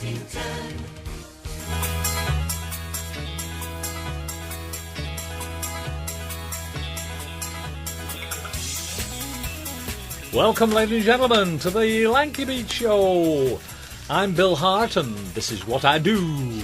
taking turn. Welcome, ladies and gentlemen, to the Lanky Beach Show. I'm Bill Hart, and this is what I do.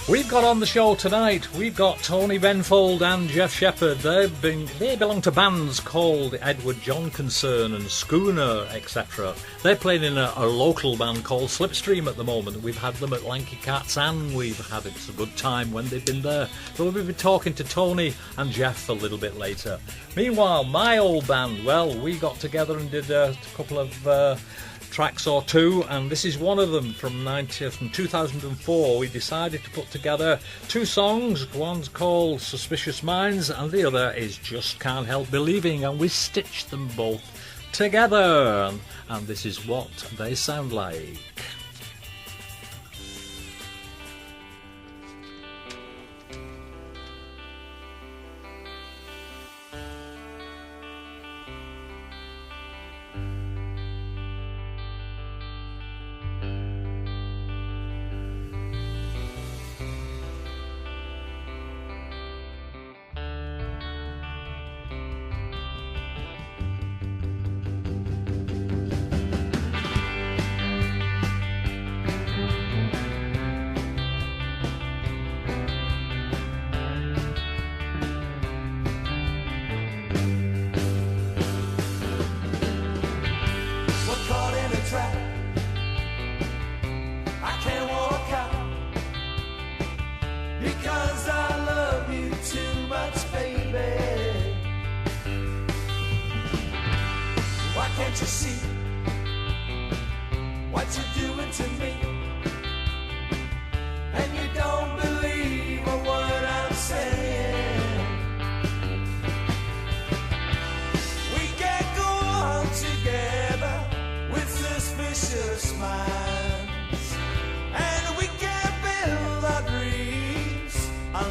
We've got on the show tonight, we've got Tony Benfold and Geoff Shepard. They belong to bands called Edward John Concern and Schooner, etc. They're playing in a local band called Slipstream at the moment. We've had them at Lankykats and we've had a good time when they've been there. But we'll be talking to Tony and Geoff a little bit later. Meanwhile, my old band, well, we got together and did a couple of tracks or two, and this is one of them from 2004. We decided to put together two songs. One's called Suspicious Minds and the other is Just Can't Help Believing, and we stitched them both together, and this is what they sound like.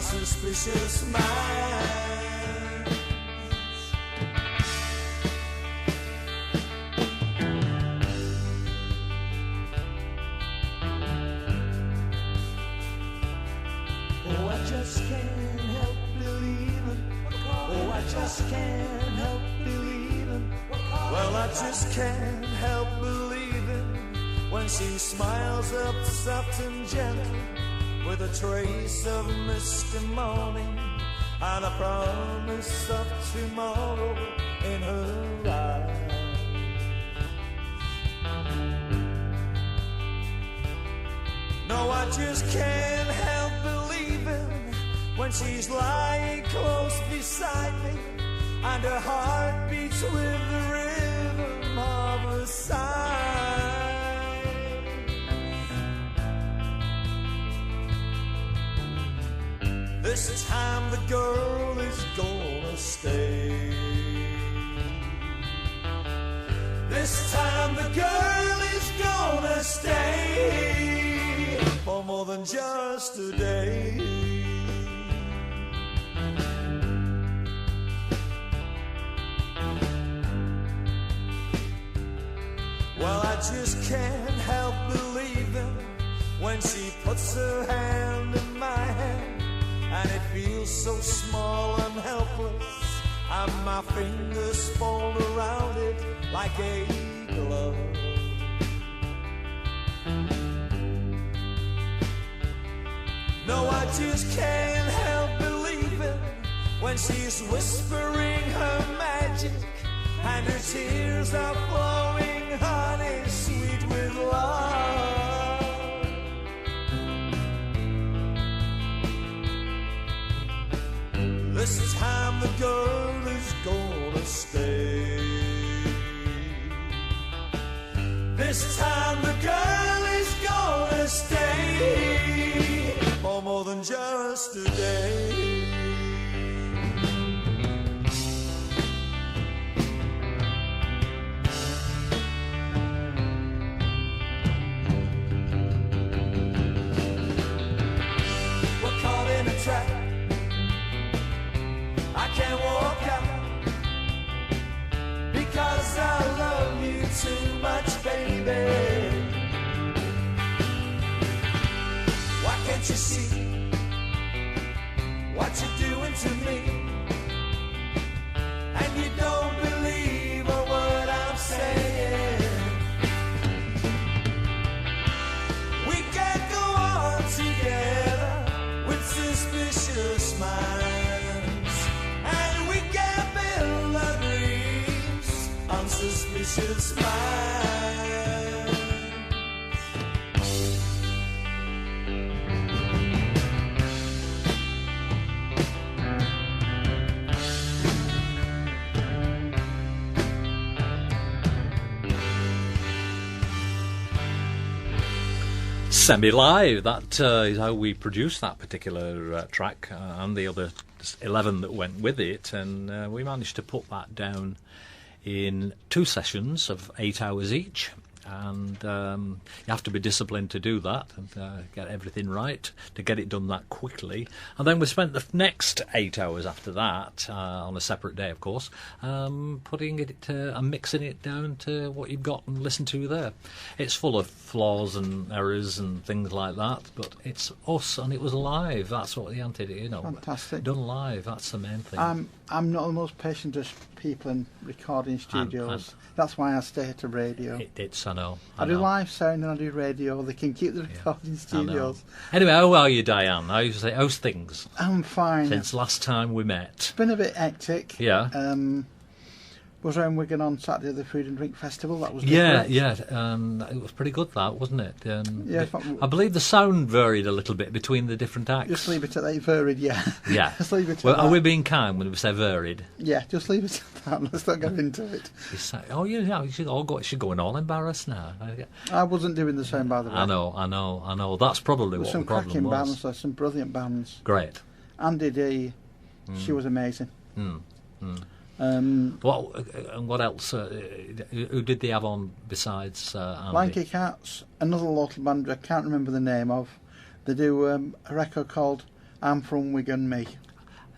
Suspicious minds. Oh, I just can't help believing. Oh, I just can't help believing. Well, I just can't help believing when she smiles up soft and gentle, with a trace of misty morning and a promise of tomorrow in her eyes. No, I just can't help believing when she's lying close beside me and her heart beats with the rhythm of her sigh. This time the girl is gonna stay. This time the girl is gonna stay for more than just a day. Well, I just can't help believing when she puts her hand in my hand, and it feels so small and helpless, and my fingers fold around it like a glove. No, I just can't help believing when she's whispering her magic and her tears are flowing honey sweet with love. This time the girl is gonna stay. This time the girl is gonna stay for more than just a day. peace is mine. Semi-live, that is how we produced that particular track and the other 11 that went with it, and we managed to put that down in 2 sessions of 8 hours each. And you have to be disciplined to do that and get everything right to get it done that quickly. And then we spent the next 8 hours after that, on a separate day of course, putting it and mixing it down to what you've got and listen to there. It's full of flaws and errors and things like that, but it's us and it was live. That's what the anti, Fantastic. Done live. That's the main thing. I'm not the most patient of people in recording studios. That's why I stay to radio. I know. I do live sound and I do radio. They can keep the recording studios. Anyway, how are you, Diane? How's things? I'm fine. Since last time we met. It's been a bit hectic. Yeah. Was around Wigan on Saturday at the Food and Drink Festival. That was yeah. It was pretty good, that, wasn't it? I believe the sound varied a little bit between the different acts. Just leave it at that. Varied, yeah. Yeah. Just leave it at that. Are we being kind when we say varied? Yeah, just leave it at that. Let's not go into it. You should go and all embarrassed now. I wasn't doing the same, by the way. I know. That's probably what the problem was. Some cracking bands, there's some brilliant bands. Great. Andy D, she was amazing. What else? Who did they have on besides Andy? Lankykats, another local band I can't remember the name of. They do a record called I'm From Wigan Me.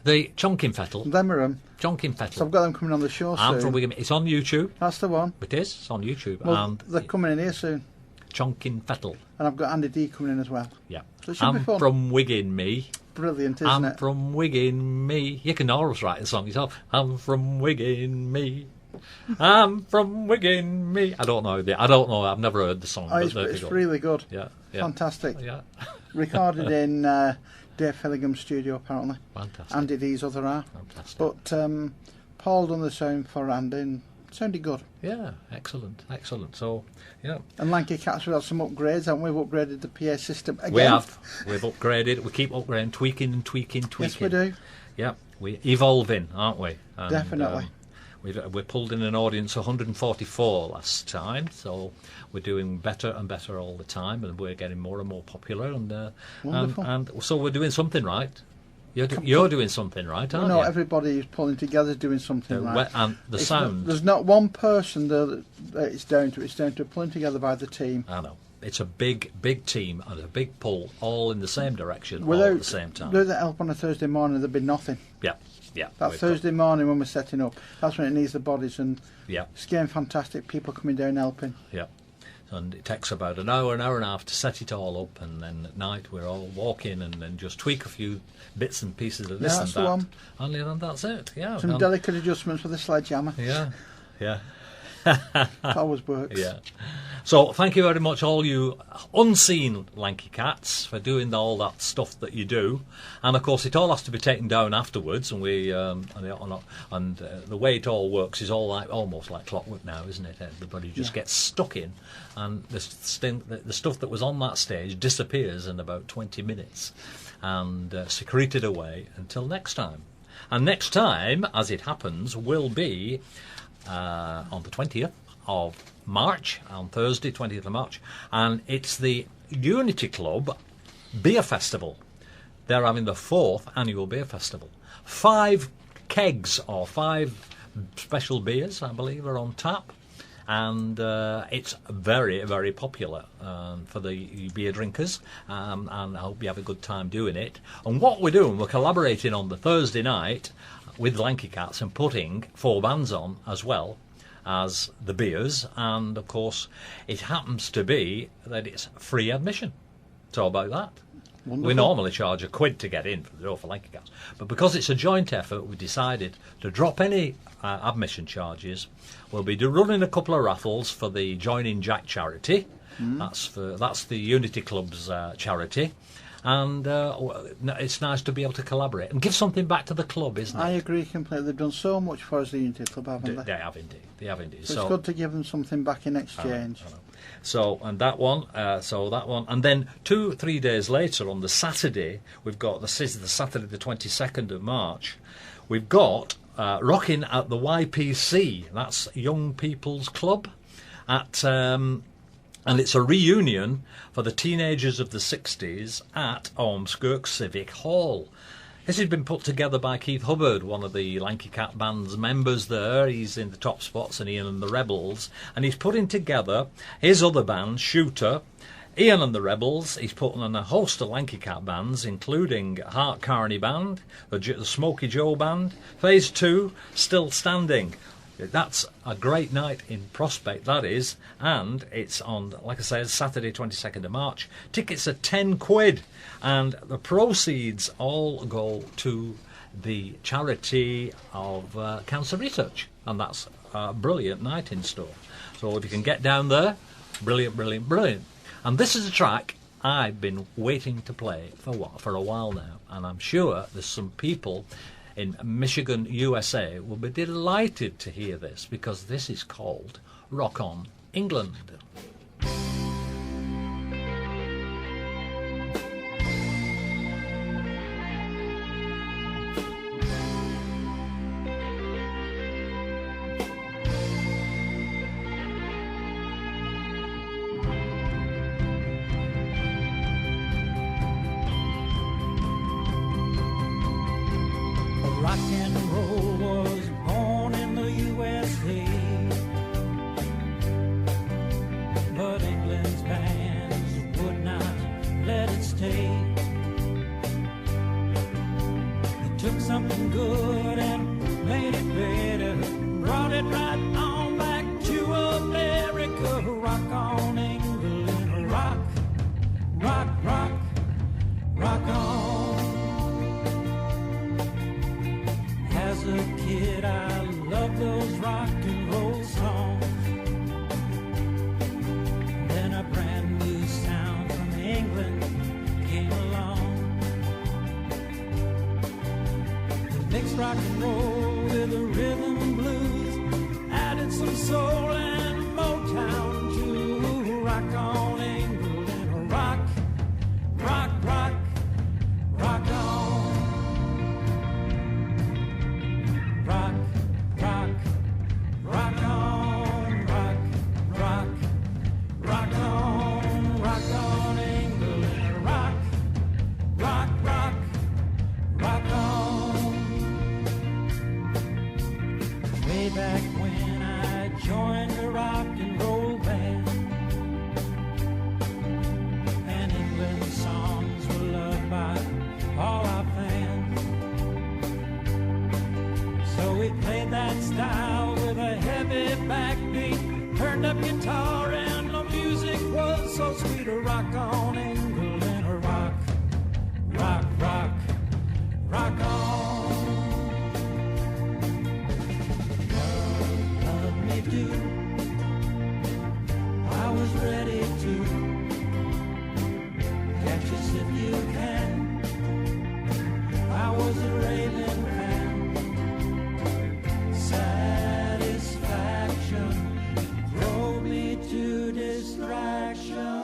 The Chonkin Fettle. Them are them. Chonkin Fettle. So I've got them coming on the show soon. I'm From Wigan Me. It's on YouTube. That's the one. It is. It's on YouTube. Well, and they're coming in here soon. Chonkin Fettle. And I've got Andy D coming in as well. Yeah. So it should be fun. From Wigan Me. Brilliant, isn't it? I'm from Wigan Me. You can always write the song yourself. I'm from Wigan Me. I'm from Wigan Me. I don't know. I've never heard the song. Oh, it's really good. Yeah. Fantastic. Yeah. Recorded in Dave Fillingham's studio, apparently. Fantastic. Andy D's other half. Fantastic. But Paul done the sound for Andy and sounded good. Yeah, excellent. So, yeah. And Lankykats, we've had some upgrades, haven't we? We've upgraded the PA system again. We have. We've upgraded. We keep upgrading, tweaking. Yes, we do. Yeah, we're evolving, aren't we? And, definitely. We pulled in an audience 144 last time, so we're doing better and better all the time, and we're getting more and more popular. And so we're doing something right. You're doing something right, aren't you? No, everybody who's pulling together doing something right. And the sound. There's not one person that it's down to. It's down to pulling together by the team. I know. It's a big team and a big pull, all in the same direction, all at the same time. Without help on a Thursday morning, there'd be nothing. Yeah. That Thursday morning when we're setting up, that's when it needs the bodies, and it's getting fantastic. People coming down helping. Yeah. And it takes about an hour and a half to set it all up, and then at night we're all walking and then just tweak a few bits and pieces of this and that. One. And then that's it. Yeah. Some delicate adjustments with the sledgehammer. Yeah. That always works. Yeah. So thank you very much, all you unseen Lankykats, for doing all that stuff that you do, and of course it all has to be taken down afterwards. And the way it all works is almost like clockwork now, isn't it? Everybody just gets stuck in, and the stuff that was on that stage disappears in about 20 minutes, and secreted away until next time. And next time, as it happens, will be on the 20th of March, on Thursday, 20th of March, and it's the Unity Club Beer Festival. They're having the 4th annual beer festival. 5 kegs or 5 special beers, I believe, are on tap, and it's very, very popular for the beer drinkers, and I hope you have a good time doing it. And what we're doing, we're collaborating on the Thursday night with Lankykats and putting 4 bands on as well as the beers, and of course it happens to be that it's free admission. So about that. Wonderful. We normally charge £1 to get in for the door for Lankykats, but because it's a joint effort, we decided to drop any admission charges. We'll be running a couple of raffles for the Joining Jack charity. That's the Unity Club's charity, and it's nice to be able to collaborate and give something back to the club, isn't it? I agree completely. They've done so much for us, the Unity Club, haven't they? They have indeed. They have indeed. So it's good to give them something back in exchange. I know. So, and that one, and then 2-3 days later on the Saturday, we've got the Saturday the 22nd of March, we've got rocking at the YPC. That's Young People's Club, and it's a reunion for the teenagers of the 60s at Ormskirk Civic Hall. This has been put together by Keith Hubbard, one of the Lankykat band's members there. He's in the top spots and Ian and the Rebels. And he's putting together his other band, Shooter, Ian and the Rebels. He's putting on a host of Lankykat bands, including Hart Carney Band, the Smoky Joe Band, Phase 2, Still Standing. That's a great night in Prospect, that is, and it's on, like I said, Saturday 22nd of March. Tickets are £10, and the proceeds all go to the charity of cancer research, and that's a brilliant night in store. So if you can get down there, brilliant, brilliant, brilliant. And this is a track I've been waiting to play for a while now, and I'm sure there's some people in Michigan, USA, will be delighted to hear this, because this is called Rock On England. Rock and roll was born in the USA, but England's bands would not let it stay. They took something good and made it better, brought it right on back to America. Rock on England, rock, rock, rock, rock on. As a kid, I loved those rock and roll songs. Then a brand new sound from England came along. They mixed rock and roll with the rhythm and blues, added some soul and Motown too. Rock on England, rock, rock, rock, rock on. Rock, rock, rock on, rock, rock, rock on England, rock, rock, rock, rock on. Way back when I joined the rock and roll band, and England's songs were loved by all our fans. So we played that style with a heavy backbeat, turned up guitar and the music was so sweet. Rock on England, rock, rock, rock, rock on. Love me do, I was ready to catch us if you can. I was a raving fan. Satisfaction drove me to distraction.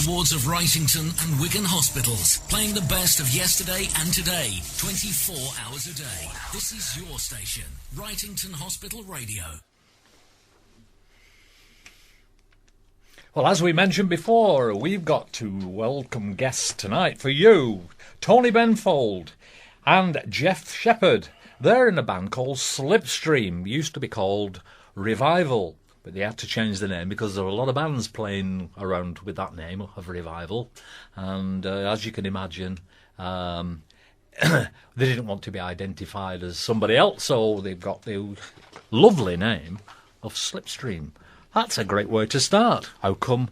the wards of Wrightington and Wigan hospitals, playing the best of yesterday and today, 24 hours a day. This is your station, Wrightington Hospital Radio. Well, as we mentioned before, we've got two welcome guests tonight for you. Tony Benfold and Geoff Shepard. They're in a band called Slipstream. Used to be called Revival, but they had to change the name because there were a lot of bands playing around with that name of Revival. And as you can imagine, they didn't want to be identified as somebody else, so they've got the lovely name of Slipstream. That's a great way to start. How come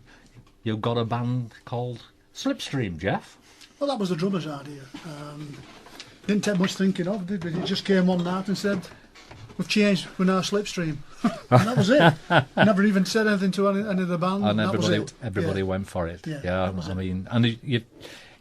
you've got a band called Slipstream, Geoff? Well, that was the drummer's idea. Didn't take much thinking of, did we? He just came one night and said, "We've changed, we're now Slipstream." And that was it. Never even said anything to any of the band. And everybody went for it. Yeah, I mean, and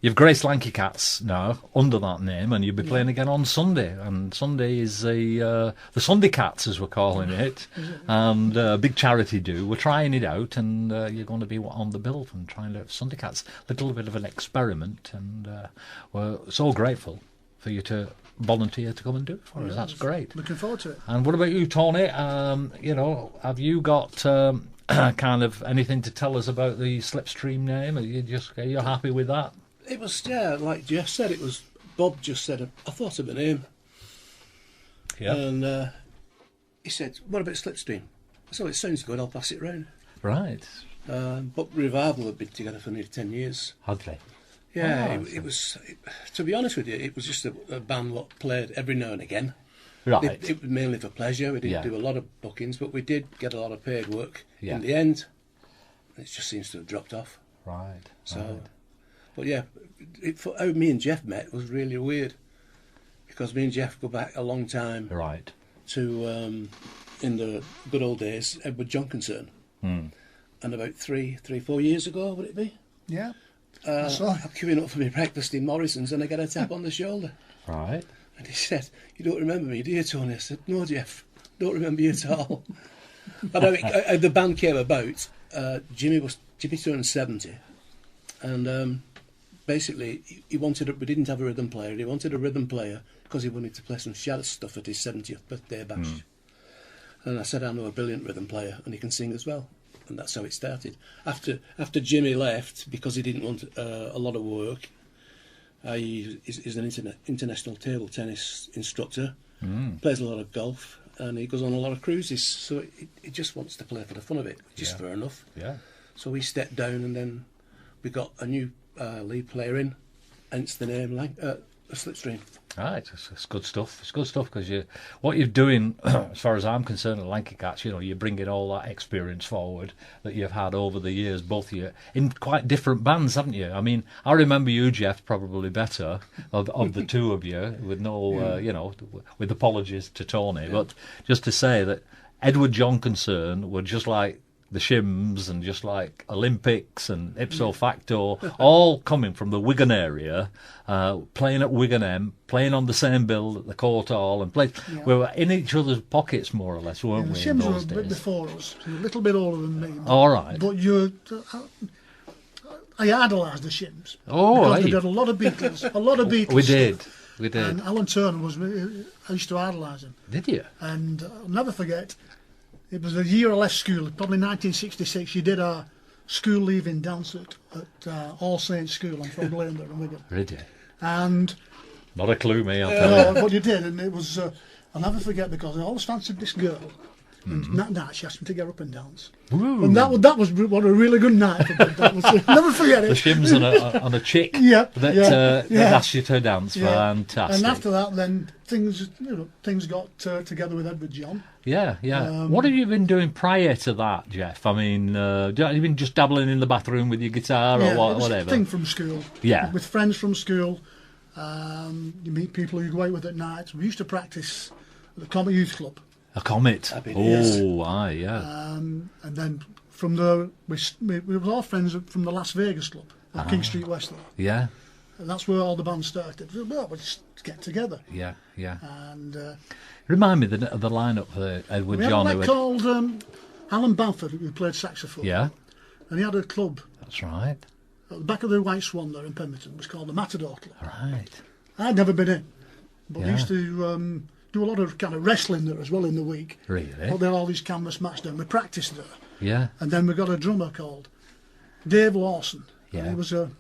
you've graced Lankykats now under that name, and you'll be playing again on Sunday. And Sunday is the Sunday Cats, as we're calling it, and a big charity do. We're trying it out, and you're going to be on the bill and trying to Sunday Cats. A little bit of an experiment, and we're so grateful for you to volunteer to come and do it for us. That's great. Looking forward to it. And what about you, Tony? Have you got kind of anything to tell us about the Slipstream name? Are you happy with that? It was, like Geoff said, it was, Bob just said, I thought of a name. Yeah. And he said, what about Slipstream? I said, it sounds good, I'll pass it round. Right. But Revival had been together for nearly 10 years. Had they? Yeah, it was, to be honest with you, it was just a band that played every now and again. Right. It was mainly for pleasure. We didn't do a lot of bookings, but we did get a lot of paid work. In the end, it just seems to have dropped off. Right. So, but yeah, how me and Geoff met was really weird, because me and Geoff go back a long time. Right. To in the good old days, Edward John Concern. And about 4 years ago, would it be? Yeah. I'm queuing up for my breakfast in Morrison's, and I get a tap on the shoulder. Right. And he said, "You don't remember me, do you, Tony?" I said, "No, Geoff, don't remember you at all." But the band came about. Jimmy turned 70, and basically we didn't have a rhythm player. He wanted a rhythm player because he wanted to play some shadow stuff at his 70th birthday bash. And I said, "I know a brilliant rhythm player, and he can sing as well." And that's how it started. After Jimmy left, because he didn't want a lot of work, he's an international table tennis instructor, plays a lot of golf, and he goes on a lot of cruises. So he just wants to play for the fun of it, which is fair enough. Yeah. So we stepped down, and then we got a new lead player in, hence the name Slipstream. Right, it's good stuff. It's good stuff because what you're doing, as far as I'm concerned, at Lankykats, you're bringing all that experience forward that you've had over the years, both of you, in quite different bands, haven't you? I mean, I remember you, Geoff, probably better of the two of you, with with apologies to Tony, but just to say that Edward John Concern were just like the Shims and just like Olympics and ipso facto, all coming from the Wigan area, playing at Wigan M, playing on the same bill at the Court Hall, and we were in each other's pockets more or less, weren't we? The Shims were a bit before us, a little bit older than me. All right. But I idolised the Shims. Oh, because they did a lot of Beatles. We did. And Alan Turner I used to idolise him. Did you? And I'll never forget. It was the year I left school, probably 1966. You did our school leaving dance at All Saints School. I'm from Blander in Wigan. Did you? And not a clue, me. I'll tell you. But you did, and it was. I'll never forget because I always fancied this girl. And that night she asked me to get up and dance. Ooh. And that was what a really good night. Never forget it. The Shims on a chick that asked you to dance. Yeah. Fantastic. And after that, then things got together with Edward John. Yeah. What have you been doing prior to that, Geoff? I mean, have you been just dabbling in the bathroom with your guitar or whatever? It was a thing from school. Yeah. With friends from school. You meet people who you go out with at night. We used to practice at the Comet Youth Club. A Comet. Yeah. And then from there, we were all friends from the Las Vegas Club on King Street West there. Yeah. And that's where all the bands started. Well, we'll just get together. Yeah. And remind me of the lineup for Edward John. We had a called Alan Bamford, who played saxophone. Yeah. And he had a club. That's right. at the back of the White Swan there in Pemberton was called the Matador Club. Right. I'd never been in, but Yeah. they used to do a lot of kind of wrestling there as well in the week. Really? But they had all these canvas matches there. We practiced there. Yeah. And then we got a drummer called Dave Lawson. Yeah. And he was a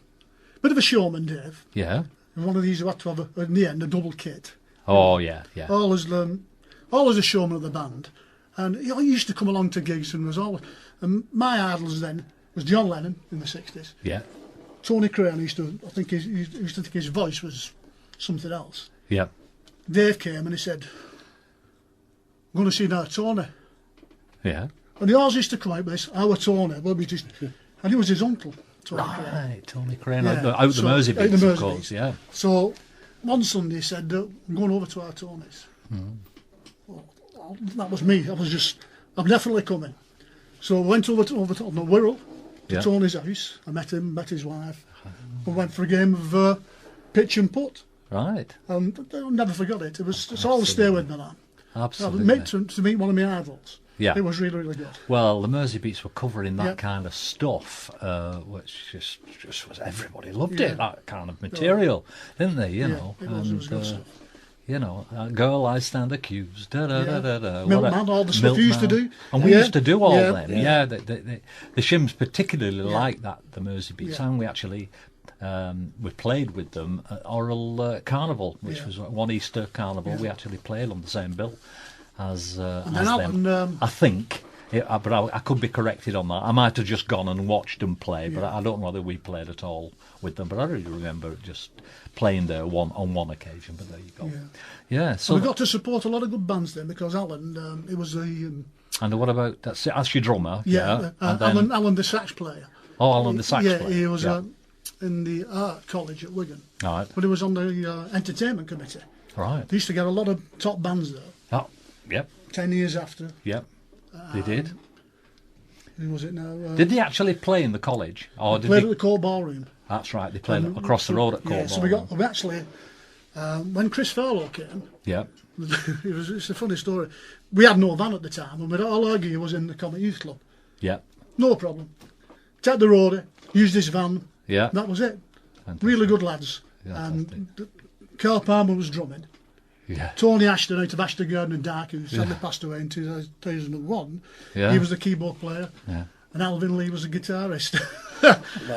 bit of a showman, Dave. Yeah. And one of these who had to have, in the end, a double kit. Oh, yeah, yeah. Always a showman of the band. And he used to come along to gigs and was always... And my idols then was John Lennon in the 60s. Yeah. Tony Crane used to think his voice was something else. Yeah. Dave came and he said, I'm going to see now Tony. Yeah. And he always used to come out with this, our Tony. Well, and he was his uncle, Tony Crane. Right, Tony Crane. Yeah. Out the So, Mersey out the beats, of Mersey course, beats. yeah. So one Sunday he said, I'm going over to our Tony's. Well, that was me. I'm definitely coming. So I went over to on the Wirral to Yeah. Tony's house. I met him, met his wife. We went for a game of pitch and putt. Right. And I'll never forgot it. It's always stay with me now. Absolutely. To meet one of my idols. Yeah. It was really, really good. Well, the Mersey Beats were covering that Yeah. kind of stuff, which just was everybody loved Yeah. it. That kind of material, didn't they? You Yeah, know, it was good stuff. You know, girl, I stand accused. Da da da da da. Milkman, all the stuff we used to do. and we Yeah. used to do all Yeah. them. Yeah, the Shims particularly liked that, the Mersey Beats, Yeah. and we actually. We played with them at Oral Carnival, which Yeah. was one Easter Carnival. Yeah. We actually played on the same bill as And as then them. Alan, I think, but I could be corrected on that. I might have just gone and watched them play, but Yeah. I don't know whether we played at all with them. But I really remember just playing there on one occasion. But there you go. Yeah. So we got to support a lot of good bands then because Alan, it was the and what about that's your drummer? And then, Alan the sax player. Alan the sax Yeah, player. he was yeah. in the art college at Wigan, Right. but he was on the entertainment committee. Right. They used to get a lot of top bands there. Oh, yep. 10 years after, Yep. They did. who was it now? Did they actually play in the college? Or did played they? at the Court Ballroom. That's right. They played across the road at Court. Yeah, so we actually when Chris Farlow came. Yeah. It's a funny story. We had no van at the time, and all our gear was in the Comet Youth Club. Yeah. No problem. Take the roadie, used his van. Yeah. That was it. Fantastic. Really good lads. Yeah, And Carl Palmer was drumming. Yeah. Tony Ashton out of Ashton Garden and Dark, who sadly passed away in 2001. Yeah. He was the keyboard player. Yeah. And Alvin Lee was the guitarist.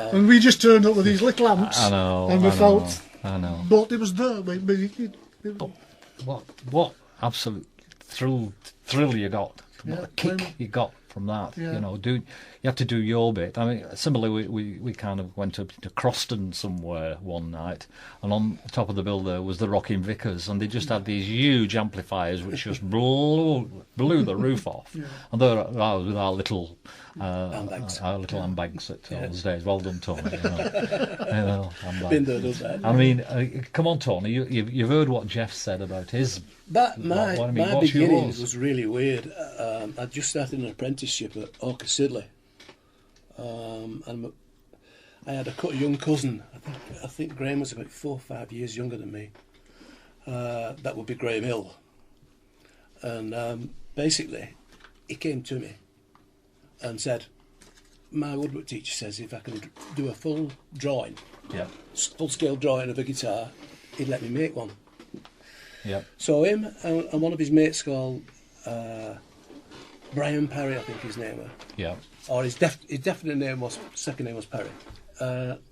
And we just turned up with these little amps. I know. And we felt. I know. But it was there. What absolute thrill you got? What Yeah, a kick very- you got from that? Yeah. You know, you have to do your bit. I mean, similarly, we kind of went up to Croston somewhere one night, and on the top of the bill there was the Rocking Vickers, and they just had these huge amplifiers which just blew the roof off. Yeah. And there I was with our little Handbags. our little handbags at those days. Well done, Tony. You know, handbags. Been there, done that. I mean, come on, Tony. You've heard what Geoff said about his. That my What I mean, my what's beginnings yours? was really weird. I just started an apprenticeship at Orca Sidley, and I had a young cousin. I think Graham was about 4 or 5 years younger than me. That would be Graham Hill, and basically, he came to me and said, "My woodwork teacher says if I can do a full drawing, Yeah. full scale drawing of a guitar, he'd let me make one." Yeah. So him and one of his mates called Brian Perry, I think his name was, Yeah. or his definite name was, second name was Perry.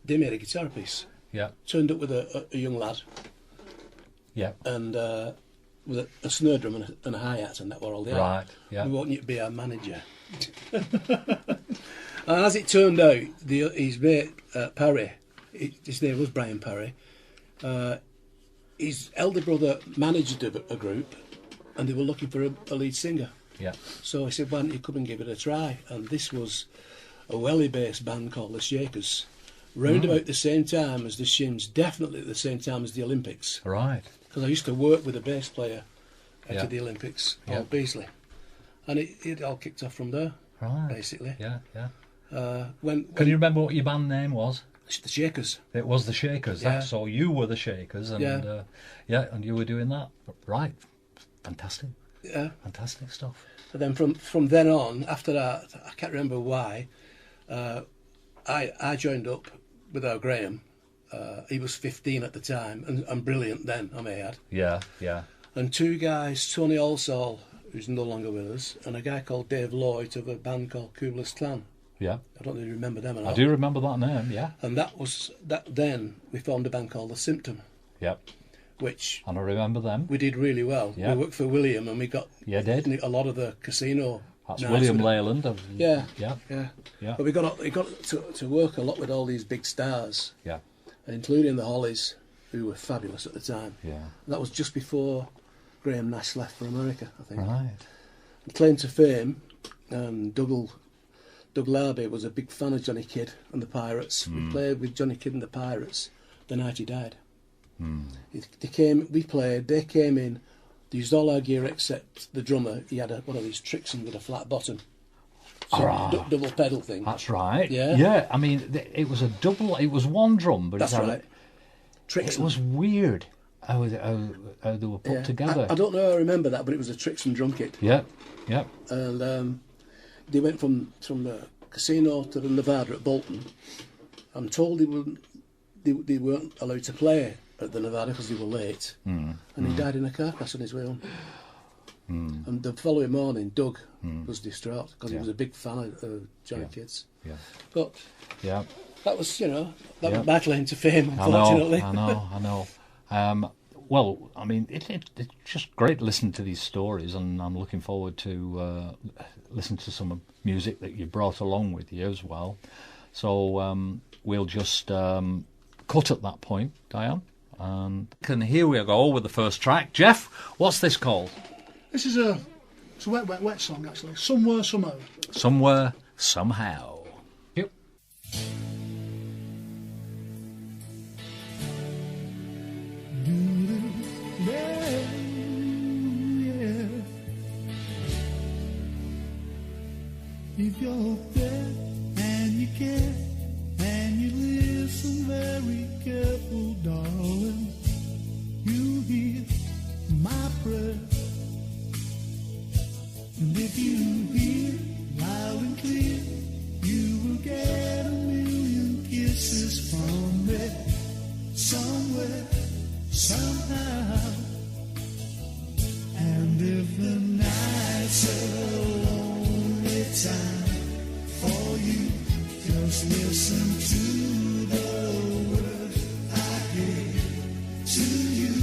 They made a guitar piece. Yeah. Turned up with a young lad Yeah. and with a snare drum and a hi-hat, and that were all they had. Right. Yeah. We want you to be our manager. And as it turned out, his mate Perry, his name was Brian Perry. His elder brother managed a group, and they were looking for a lead singer. Yeah. So I said, "Why don't you come and give it a try?" And this was a Welly-based band called the Shakers, round about the same time as the Shims, definitely at the same time as the Olympics. Right. Because I used to work with a bass player Yeah. at the Olympics, Yeah. called Beasley. And it all kicked off from there, Right. basically. Yeah. Yeah. When Can you remember what your band name was? the Shakers. It was the Shakers. Yeah. So you were the Shakers, and Yeah. and you were doing that. Right. Fantastic. Yeah. Fantastic stuff. And then from then on, after that, I can't remember why, I joined up our Graham. He was 15 at the time, and brilliant then, I may add. Yeah, yeah. And two guys, Tony Allsall, who's no longer with us, and a guy called Dave Lloyd of a band called Kubler's Clan. Yeah. I don't know if you remember them or not. I do remember that name, yeah. And then we formed a band called The Symptom, Yep. which And I remember them. we did really well. Yeah. We worked for William, and we got a lot of the casino. That's nights William with- Leyland. Yeah. Yeah. Yeah. Yeah. But we got to work a lot with all these big stars, Yeah. including the Hollies, who were fabulous at the time. Yeah. That was just before Graham Nash left for America, I think. Right. Claim to fame, Doug Larby was a big fan of Johnny Kidd and the Pirates. We played with Johnny Kidd and the Pirates the night he died. They came in, they used all our gear except the drummer. He had one of these Trixon with a flat bottom. Double pedal thing. That's right. Yeah. Yeah, I mean, it was it was one drum, but That's it had right. Trixon. It was weird how they were put together. I don't know how I remember that, but it was a Trixon drum kit. Yeah, yeah. And they went from the casino to the Nevada at Bolton. I'm told they weren't allowed to play at the Nevada because they were late, and he died in a car crash on his way home. And the following morning, Doug was distraught because he was a big fan of Johnny Kidd's. Yeah. But Yeah. that was, was my claim to fame, unfortunately. I know. Well, I mean, it's just great to listen to these stories, and I'm looking forward to listen to some music that you brought along with you as well. So we'll just cut at that point, Diane. And here we go with the first track. Geoff, what's this called? This is a wet song, actually. Somewhere, Somehow. Somewhere, Somehow. Yep. If you're there and you care and you listen very careful, darling, you hear my prayer. And if you hear loud and clear, you will get a million kisses from me. Somewhere, somehow. And if the nights are lonely time for you, just listen to the words I gave to you.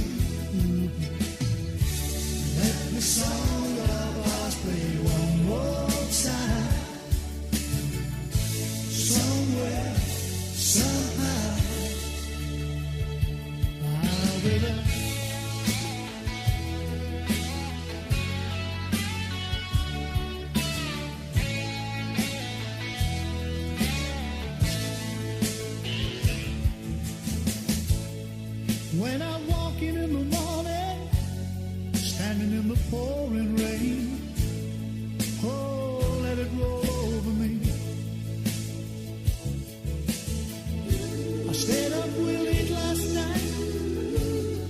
Let the song of ours play one more time. Somewhere, somehow, I'll be there. When I'm walking in the morning, standing in the pouring rain, oh, let it roll over me. I stayed up real late last night,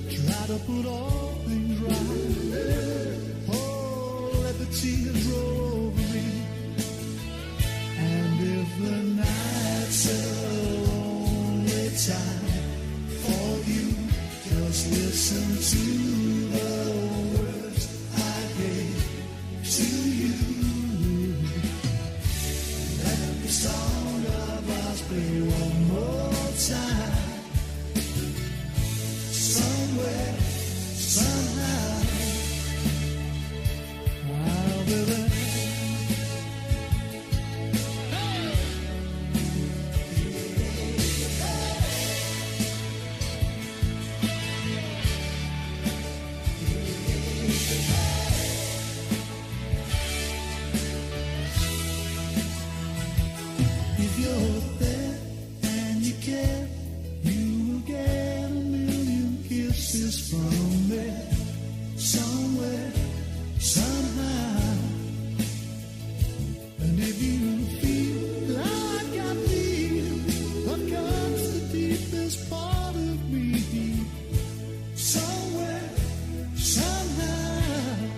tried to put all things right. Oh, let the tears roll over me. And if the nights are lonely time for you, just listen to the words I gave to you. Let the song of ours play one more time. Somewhere, somehow, I'll be there. If you're there and you care, you will get a million kisses from me. Somewhere, somehow. And if you feel like I feel, what comes the deepest part of me? Somewhere, somehow.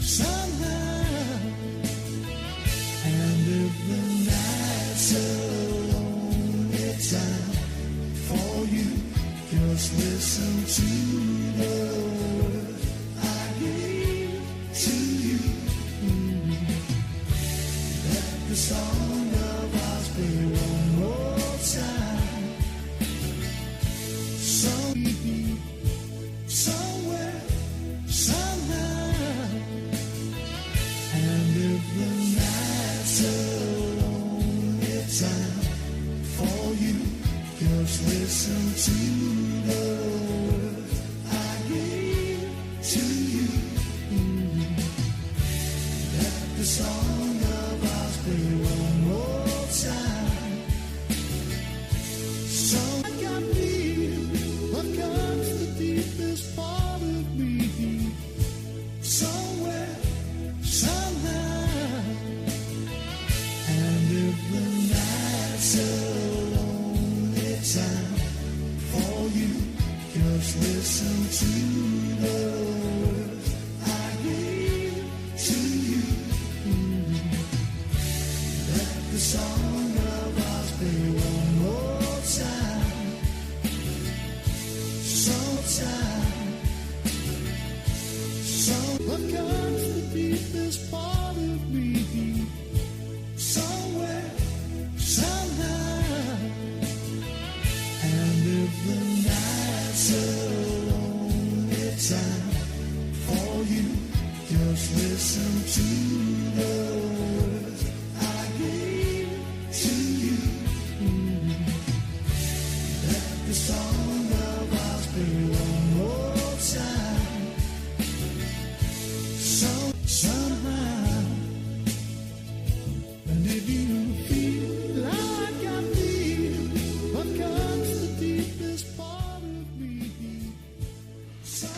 somehow. And if the night's a lonely time for you, just listen to the words I gave to you. Let the song of ours play one more time. Somewhere, somehow. And if the night's a lonely time for you, just listen to the words I gave to you. Let the song of ours play one more time. So I got me, what comes the deepest part of me. Somewhere, somehow. And if the night's a lonely time for you, just listen to the words I gave to you. Let the song of ours play one more time. Sometime. So what comes the deepest part of me. Somewhere, somehow. And if the night's a lonely time for you, just listen to the words I gave to you. Let the song of ours play one more time. Somehow. And if you feel like I feel, what comes the deepest part of me.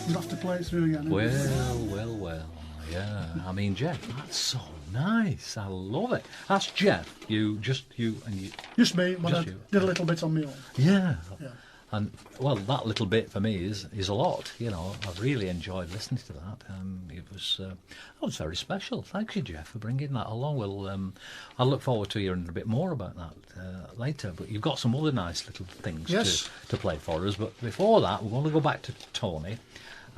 You'll have to play it through again. Well. Yeah. I mean, Geoff, that's so nice. I love it. That's Geoff. Just me When Just I you. did a little bit on my own. Yeah. Yeah. And well, that little bit for me is a lot. You know, I've really enjoyed listening to that. It was very special. Thank you, Geoff, for bringing that along. I'll look forward to hearing a bit more about that later. But you've got some other nice little things Yes. to play for us. But before that, we're going to go back to Tony.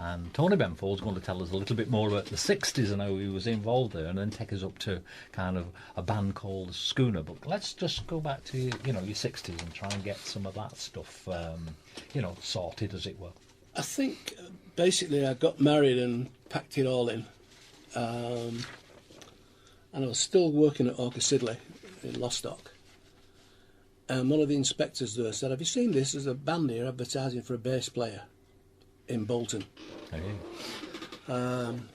And Tony Benfold's going to tell us a little bit more about the 60s and how he was involved there, and then take us up to kind of a band called Schooner. But let's just go back to your 60s and try and get some of that stuff, sorted, as it were. I think basically I got married and packed it all in. And I was still working at Orca Sidley in Lostock. And one of the inspectors there said, "Have you seen this? There's a band here advertising for a bass player in Bolton." Hey.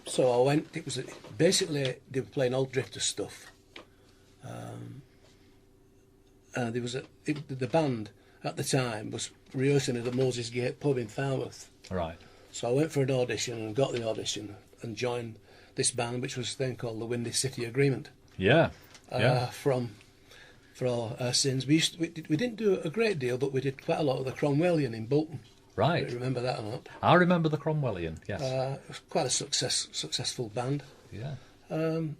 So I went. It was basically they were playing old Drifter stuff. And there was the band at the time was rehearsing at the Moses Gate pub in Falmouth. Right. So I went for an audition and got the audition and joined this band, which was then called the Windy City Agreement. Yeah. For our sins, we didn't do a great deal, but we did quite a lot of the Cromwellian in Bolton. Right. Do you remember that or not? I remember the Cromwellian, yes. It was quite a successful band. Yeah. And,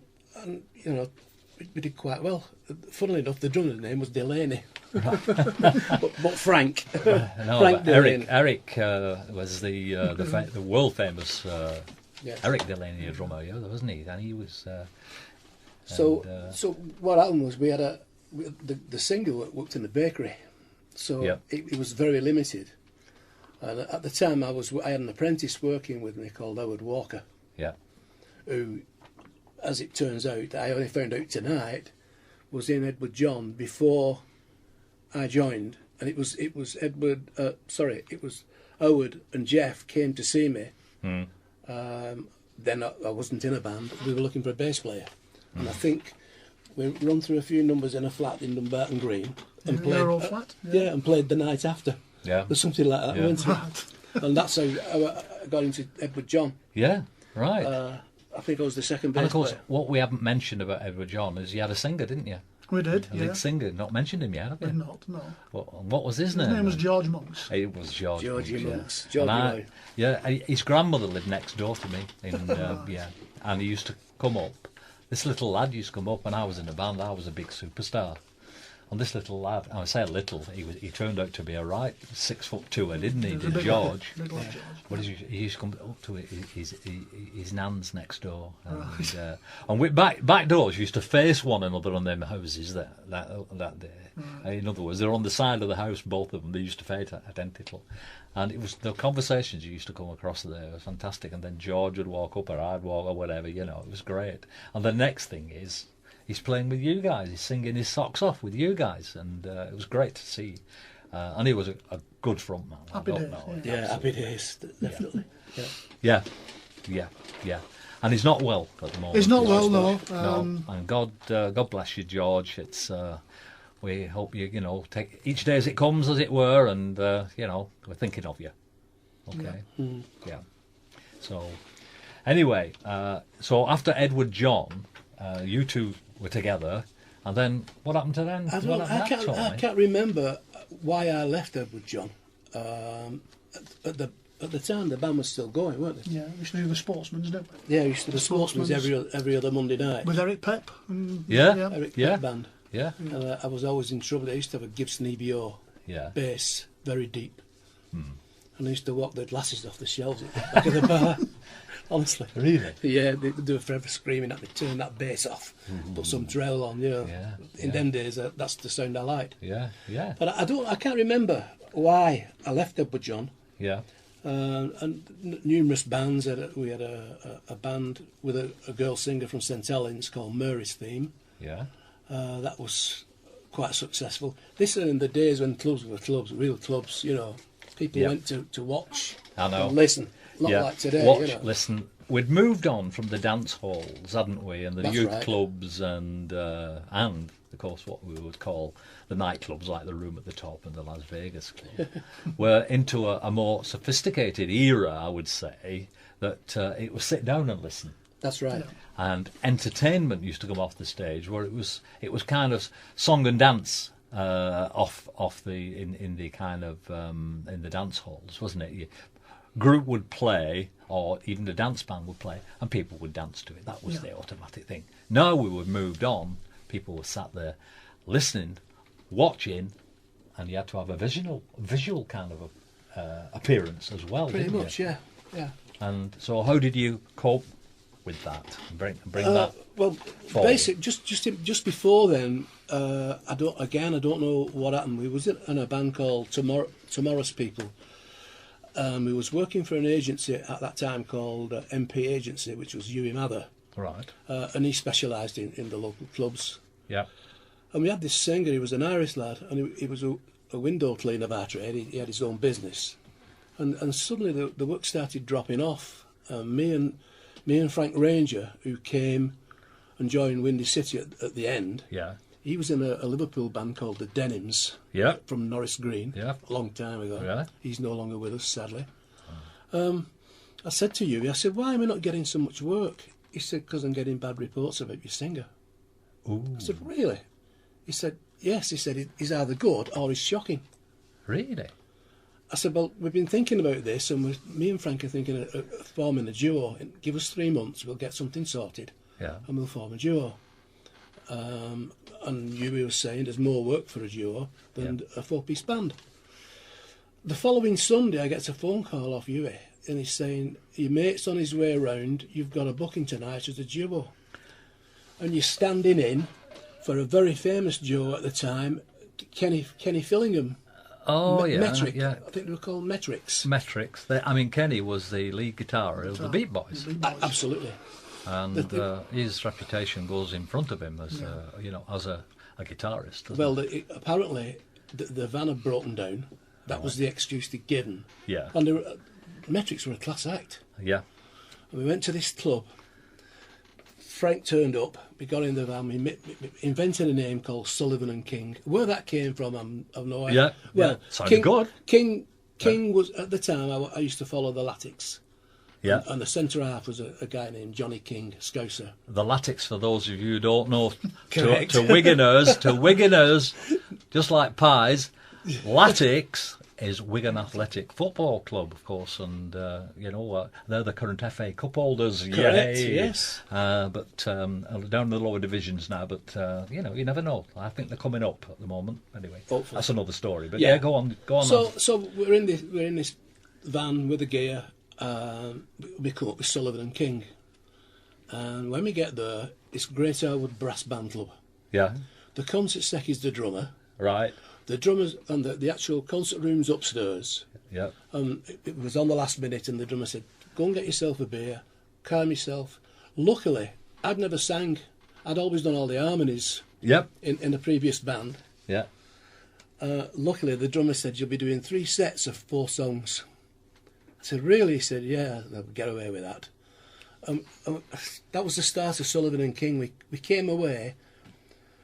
we did quite well. Funnily enough, the drummer's name was Delaney. but Frank. Frank Delaney. Eric was the world famous Yes. Eric Delaney, a drummer, wasn't he? And he was... So what happened was we had the single worked in the bakery. So Yeah. it was very limited. And at the time I had an apprentice working with me called Howard Walker, Yeah. who, as it turns out, I only found out tonight, was in Edward John before I joined, and it was Howard and Geoff came to see me. Then I wasn't in a band. We were looking for a bass player, and I think we run through a few numbers in a flat in Dumbarton Green and played. Your old flat? And played the night after. Yeah. Or something like that, Yeah. wasn't it? And that's how I got into Edward John. Yeah, right. I think I was the second bass And of course, player. what we haven't mentioned about Edward John is you had a singer, didn't you? We did, A yeah. lead singer. Not mentioned him yet, have you? We've not, no. What was his name? His name was George Monks. It was George. Georgie Monks, Monks. yeah. Georgie And boy. his grandmother lived next door to me. In, and he used to come up. This little lad used to come up, and I was in the band. I was a big superstar. And this little lad, I say little, he turned out to be a right 6'2", didn't he? Did George? But he used to come up to his nan's next door, and with back doors used to face one another on them houses that day. In other words, they're on the side of the house, both of them. They used to face identical, and it was the conversations you used to come across there was fantastic. And then George would walk up, or I'd walk, or whatever. You know, it was great. And the next thing is, he's playing with you guys. He's singing his socks off with you guys, and it was great to see. And he was a good front man. Happy days, definitely. Yeah. And he's not well at the moment. He's not well, no. And God bless you, George. It's we hope you take each day as it comes, as it were, and we're thinking of you. Okay. Yeah. So anyway, so after Edward John, you two were together, and then what happened to them? I can't remember why I left Edward John. At the time, the band was still going, weren't they? Yeah, we used to do the Sportsman's, didn't we? Yeah, we used to do the Sportsman's every other Monday night. With Eric Pep. Eric Pep band. Yeah. And I was always in trouble. I used to have a Gibson EBO bass, very deep. And I used to walk the glasses off the shelves at the back of the bar. Honestly. Really? Yeah, they were forever screaming at me, turn that bass off, put some treble on, In them days, that's the sound I liked. Yeah. But I can't remember why I left Edward John. Yeah. And numerous bands. We had a band with a girl singer from St Helens called Murray's Theme. Yeah. That was quite successful. This is in the days when clubs were clubs, real clubs, People went to watch and listen. Not like today. Watch, listen. We'd moved on from the dance halls, hadn't we? And the That's youth right. clubs and of course what we would call the nightclubs, like the Room at the Top and the Las Vegas Club, were into a more sophisticated era, I would say, that it was sit down and listen. That's right. And entertainment used to come off the stage, where it was kind of song and dance off the in the kind of in the dance halls, wasn't it? Group would play, or even the dance band would play, and people would dance to it. That was the automatic thing. Now we were moved on. People were sat there listening, watching, and you had to have a visual kind of appearance as well. Pretty didn't much, you? yeah. And so, how did you cope with that? Bring that. Well, forward? basic. Just before then, I don't know what happened. We was in a band called Tomorrow's People. We was working for an agency at that time called MP Agency, which was Hughie Mather. Right. And he specialised in the local clubs. Yeah. And we had this singer, he was an Irish lad, and he was a window cleaner by trade. He had his own business. And suddenly the work started dropping off. Me and Frank Ranger, who came and joined Windy City at the end, he was in a Liverpool band called the Denims from Norris Green a long time ago. Yeah. He's no longer with us, sadly. I said to Hughie, why am I not getting so much work? He said, because I'm getting bad reports about your singer. Ooh. I said, really? He said, yes. He said, he's either good or he's shocking. Really? I said, well, we've been thinking about this, and me and Frank are thinking of forming a duo. Give us 3 months, we'll get something sorted, and we'll form a duo. And Hughie was saying there's more work for a duo than a 4-piece band. The following Sunday, I get a phone call off Hughie, and he's saying, your mate's on his way around, you've got a booking tonight as a duo. And you're standing in for a very famous duo at the time, Kenny Fillingham. Oh, Metric. yeah. I think they were called Metrics. Metrics. Kenny was the lead guitar of the Beat Boys. Absolutely. And his reputation goes in front of him as as a guitarist. Well, apparently the van had broken down. That was the excuse they'd given. Yeah. And Metrics were a class act. Yeah. And we went to this club. Frank turned up. We got in the van. We invented a name called Sullivan and King. Where that came from, I've no idea. Yeah. Well, sounded good. King was at the time. I used to follow the Latics. Yeah. And the centre half was a guy named Johnny King, Scouser. The Latics, for those of you who don't know, to Correct. Wiganers, just like pies, Latics is Wigan Athletic Football Club, of course, and they're the current FA Cup holders. Correct, Yay. yes. But down in the lower divisions now. But you never know. I think they're coming up at the moment. Anyway, Hopefully. That's another story. But yeah, go on. So we're in this van with the gear. We come up with Sullivan and King, and when we get there, it's Great Harwood Brass Band Club. Yeah. The concert sec is the drummer. Right. The drummers and the actual concert room's upstairs. Yeah. It was on the last minute, and the drummer said, "Go and get yourself a beer, calm yourself." Luckily, I'd never sang. I'd always done all the harmonies. Yep. In the previous band. Yeah. Luckily, the drummer said, "You'll be doing 3 sets of 4 songs." I said, "Really?" He said, "Yeah, I'll get away with that." That was the start of Sullivan and King. We came away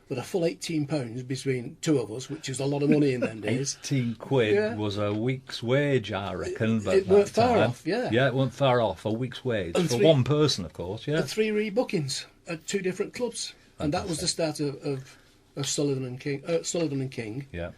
with a full £18 between 2 of us, which is a lot of money in them days. 18 quid Yeah. was a week's wage, I reckon. But It weren't far off, yeah. Yeah, it weren't far off, a week's wage. And for 3 one person, of course, yeah. And 3 rebookings at 2 different clubs. And that was the start of Sullivan and King. Yeah.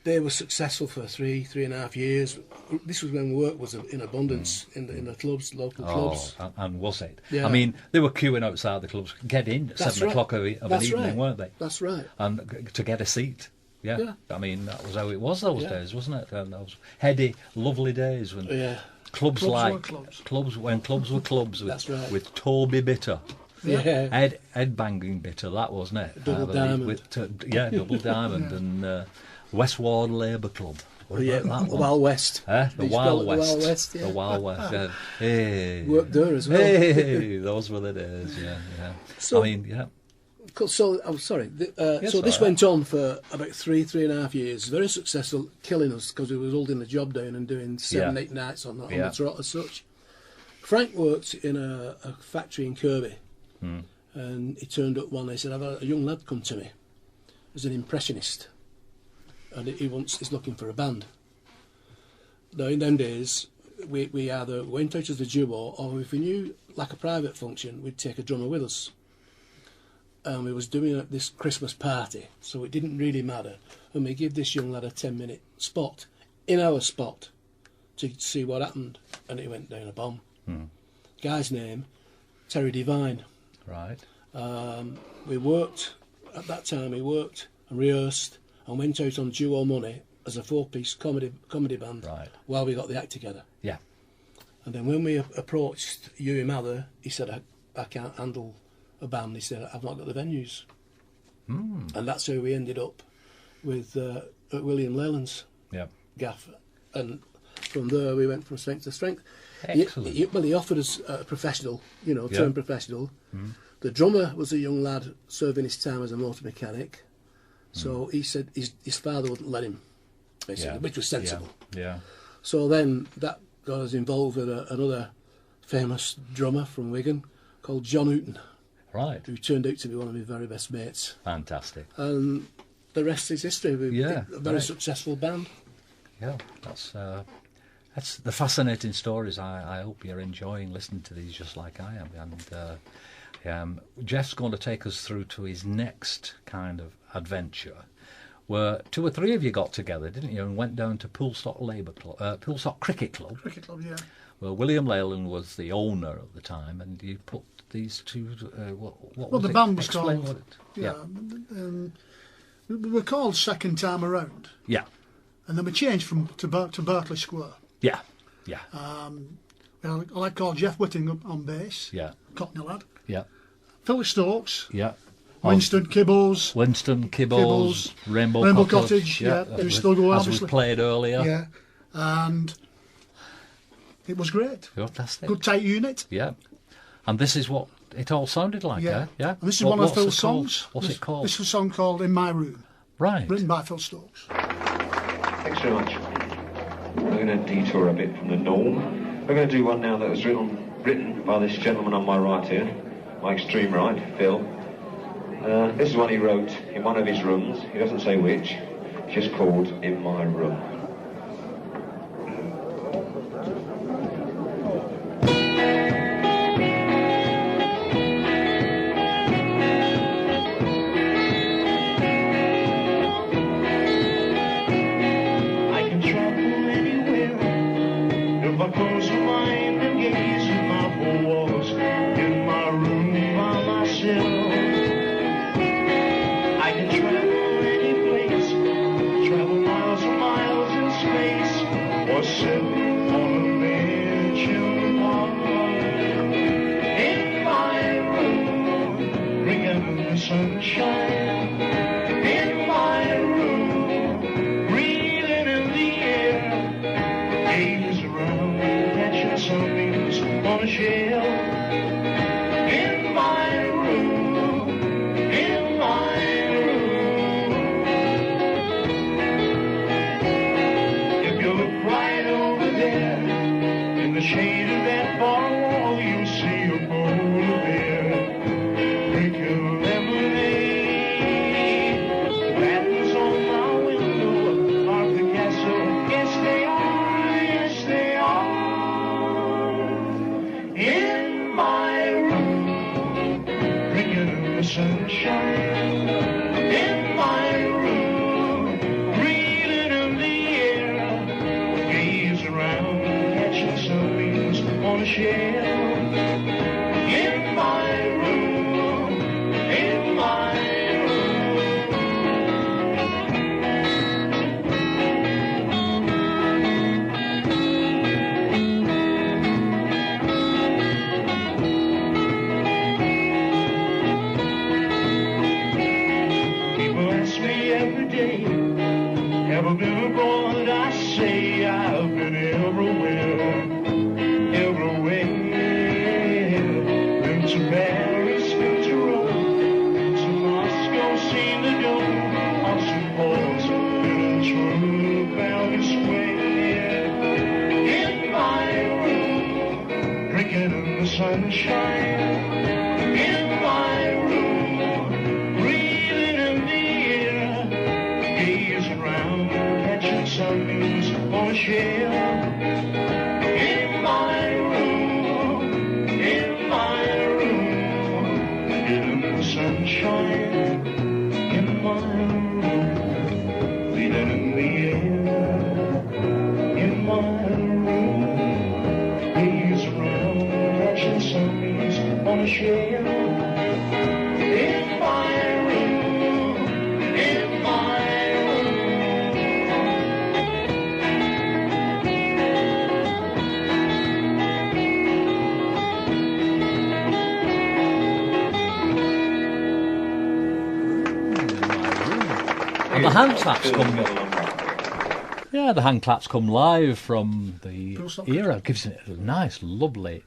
They were successful for 3.5 years. This was when work was in abundance in the clubs, local clubs. And was it? Yeah. I mean, they were queuing outside the clubs, get in at That's 7 right. o'clock of an That's evening, right. weren't they? That's right. And to get a seat. Yeah. Yeah. I mean, that was how it was those Yeah. days, wasn't it? And those heady, lovely days when Yeah. clubs Clubs like were clubs. clubs when clubs were clubs with, That's right. with Toby Bitter. Yeah. Head banging Bitter, that wasn't it? Double I believe, Diamond. With, Double Diamond and West Ward Labour Club. What Yeah, about that the one? Wild West. The They Wild spell it West. the Wild West, yeah. The Wild West. Hey. Worked there as well. Hey, those were the days. Yeah. So- I mean, yeah. So, I'm sorry. Yes, So this all right. went on for about 3.5 years. Very successful, killing us because we was holding the job down and doing 7-8 nights on the trot as such. Frank worked in a factory in Kirby, and he turned up one day. He said, "I've had a young lad come to me. He's an impressionist, and he's looking for a band." Now in them days, we either went out as a duo, or if we knew like a private function, we'd take a drummer with us. And we was doing this Christmas party, so it didn't really matter. And we give this young lad a 10-minute spot in our spot to see what happened, and it went down a bomb. Guy's name, Terry Devine. Right. We worked at that time. We worked and rehearsed and went out on duo money as a 4-piece comedy band. Right. While we got the act together. Yeah. And then when we approached Hughie Mather, he said, I can't handle a band. He said, I've not got the venues. And that's how we ended up with William Leyland's Yeah. gaff. And from there we went from strength to strength. Excellent. He offered us a professional, turned professional. The drummer was a young lad serving his time as a motor mechanic. So he said his father wouldn't let him, basically, which was sensible. Yeah. So then that got us involved with another famous drummer from Wigan called John Hooton, Right. who turned out to be one of my very best mates. Fantastic. And the rest is history. We've Yeah, a very right. successful band. Yeah. That's the fascinating stories. I hope you're enjoying listening to these just like I am. And Geoff's going to take us through to his next kind of adventure, where 2 or 3 of you got together, didn't you, and went down to Poolstock Cricket Club, Cricket club, yeah. where William Leyland was the owner at the time, and you put these two. What was the it? band was Explain called. what it. Yeah. We were called Second Time Around, Yeah. and then we changed to Berkeley Square. Yeah. We had a lad called Jeff Whitting on bass, Yeah. Cockney lad. Yeah. Philip Stokes, Yeah. Winston Kibbles, Winston Kibbles, Rainbow Cottage, yeah, who still go as obviously. we played earlier. yeah, and it was great. Fantastic. Good tight unit. Yeah. And this is what it all sounded like, Yeah, yeah? And this is What- one of what's Phil's it called? songs. What's this, it called? This was a song called "In My Room," Right. written by Phil Stokes. Thanks very much. We're going to detour a bit from the norm. We're going to do one now that was written by this gentleman on my right here, my extreme right, Phil. This is one he wrote in one of his rooms. He doesn't say which. It's just called "In My Room." I sunshine in my room, breathing in the air, gaze around, catching sunbeams on a shelf. In my room, in my have I been abroad? I say I've been everywhere, everywhere. Been to Paris, been to Rome, been to Moscow, seen the dome. I suppose been in Trafalgar Square. In my room, drinking in the sunshine. In my room, breathing in the air, gazing round, catching sunbeams on a shelf. In my room, getting the sunshine. In my room, breathing in the air. In my room, gazing round, catching sunbeams on a shelf. In my room, in my And the hand claps come. Yeah, the hand claps come live from the era. It gives it a nice, lovely,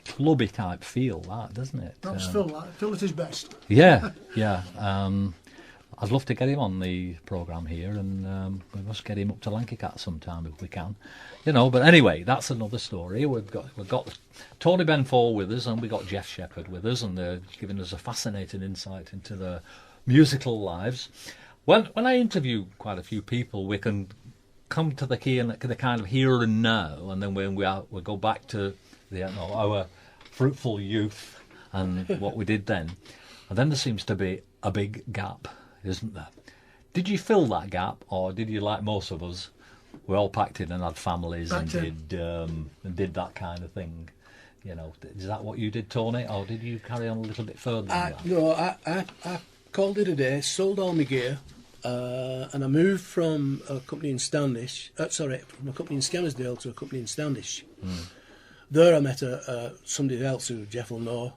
clubby type feel, that, doesn't it? That's Phil. Phil at his best. Yeah, yeah. I'd love to get him on the programme here, and we must get him up to Lankycats sometime if we can. You know, but anyway, that's another story. We've got Tony Benfold with us, and we've got Geoff Shepard with us, and they're giving us a fascinating insight into their musical lives. When I interview quite a few people, we can come to the key and the kind of here and now, and then when we go back to our fruitful youth and what we did then, and then there seems to be a big gap, isn't there? Did you fill that gap, or did you, like most of us, we all packed in and had families and did that kind of thing? You know, is that what you did, Tony, or did you carry on a little bit further than that? No, I called it a day, sold all my gear, and I moved from a company in Standish. From a company in Skelmersdale to a company in Standish. Mm. There I met somebody else who Geoff will know,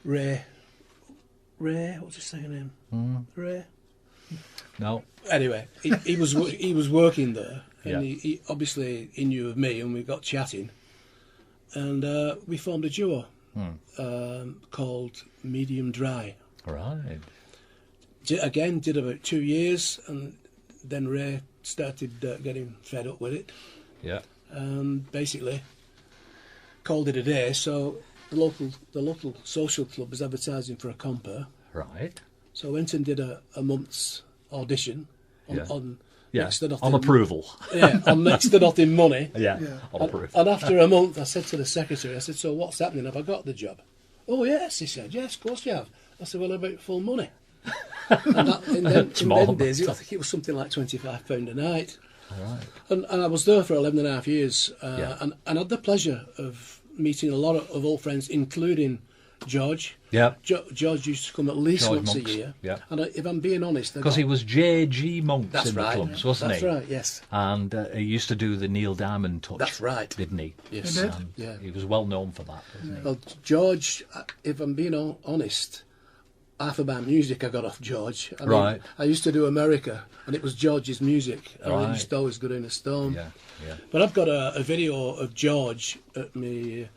Ray. What's his second name? Mm. Ray. No. Anyway, he was working there, and he obviously he knew of me, and we got chatting, and we formed a duo called Medium Dry. Right. Again, did about 2 years, and then Ray started getting fed up with it. Yeah. And basically called it a day. So the local social club was advertising for a comper. Right. So I went and did a month's audition on next to nothing. On approval. Yeah, on next to nothing money. Yeah. On approval. And after a month, I said to the secretary, I said, "So what's happening? Have I got the job?" "Oh yes," he said. "Yes, of course you have." I said, "Well, about full money?" And in them days, I think it was something like £25 a night. Right. And I was there for 11.5 years, and had the pleasure of meeting a lot of old friends, including George. Yeah. George used to come at least once a year. Yeah. And if I'm being honest... Because he was J.G. Monks in the clubs, wasn't he? That's right, yes. And he used to do the Neil Diamond touch. That's right. Didn't he? Yes. He did? Yeah. He was well known for that, wasn't he? Well, George, if I'm being honest... half of my music I got off George. I mean, I used to do America, and it was George's music. And I used to always go down a storm. Yeah, yeah. But I've got a video of George at my